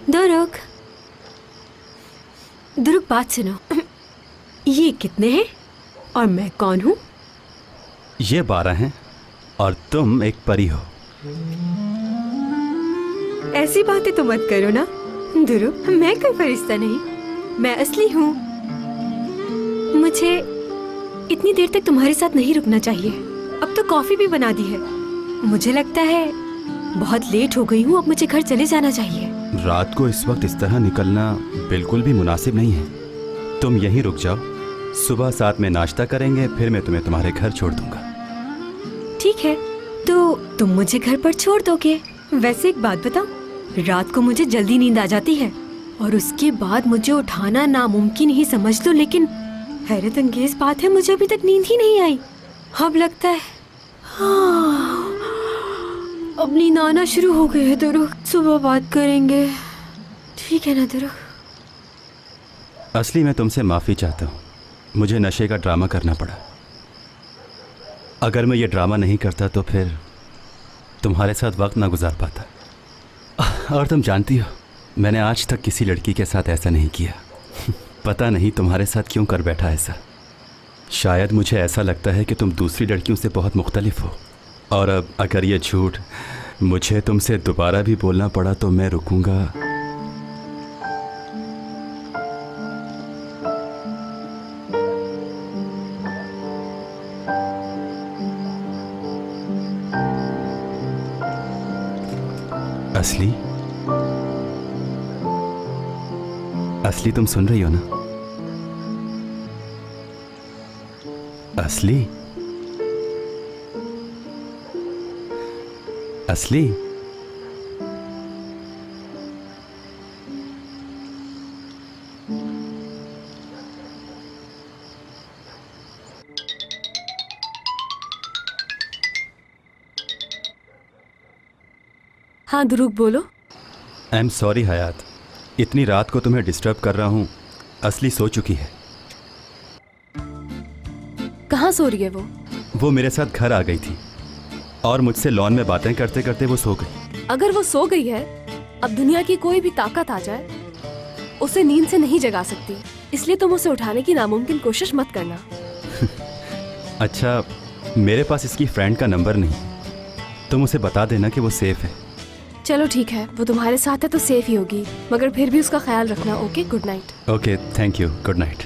दुरुक, दुरुक बात सुनो। ये कितने हैं और मैं कौन हूँ? ये 12 हैं और तुम एक परी हो। ऐसी बातें तो मत करो ना दुरुक, मैं कोई फरिश्ता नहीं, मैं असली हूँ। मुझे इतनी देर तक तुम्हारे साथ नहीं रुकना चाहिए। अब तो कॉफी भी बना दी है। मुझे लगता है बहुत लेट हो गई हूँ, अब मुझे घर चले जाना चाहिए। रात को इस वक्त इस तरह निकलना बिल्कुल भी मुनासिब नहीं है। तुम यहीं रुक जाओ, सुबह साथ में नाश्ता करेंगे, फिर मैं तुम्हें तुम्हारे घर छोड़ दूंगा। ठीक है, तो तुम मुझे घर पर छोड़ दोगे? वैसे एक बात बताओ, रात को मुझे जल्दी नींद आ जाती है और उसके बाद मुझे उठाना नामुमकिन ही समझ लो, लेकिन हैरत अंगेज बात है, मुझे अभी तक नींद ही नहीं आई। अब लगता है अब नींद आना शुरू हो गई है। दुरुक, सुबह बात करेंगे, ठीक है ना दुरुक? असली मैं तुमसे माफ़ी चाहता हूँ, मुझे नशे का ड्रामा करना पड़ा। अगर मैं ये ड्रामा नहीं करता तो फिर तुम्हारे साथ वक्त ना गुजार पाता। और तुम जानती हो, मैंने आज तक किसी लड़की के साथ ऐसा नहीं किया। पता नहीं तुम्हारे साथ क्यों कर बैठा ऐसा। शायद मुझे ऐसा लगता है कि तुम दूसरी लड़कियों से बहुत मुख्तलिफ हो। और अब अगर ये झूठ मुझे तुमसे दोबारा भी बोलना पड़ा तो मैं रुकूंगा। असली, असली तुम सुन रही हो ना? असली, असली, हाँ दुरुक, बोलो। आई एम सॉरी हयात, इतनी रात को तुम्हें डिस्टर्ब कर रहा हूँ। असली सो चुकी है। कहाँ सो रही है वो? वो मेरे साथ घर आ गई थी और मुझसे लॉन में बातें करते करते वो सो गई। अगर वो सो गई है, अब दुनिया की कोई भी ताकत आ जाए उसे नींद से नहीं जगा सकती, इसलिए तुम उसे उठाने की नामुमकिन कोशिश मत करना। अच्छा, मेरे पास इसकी फ्रेंड का नंबर नहीं, तुम उसे बता देना कि वो सेफ है। चलो ठीक है, वो तुम्हारे साथ है तो सेफ ही होगी, मगर फिर भी उसका ख्याल रखना। Okay, good night. Okay, thank you, good night.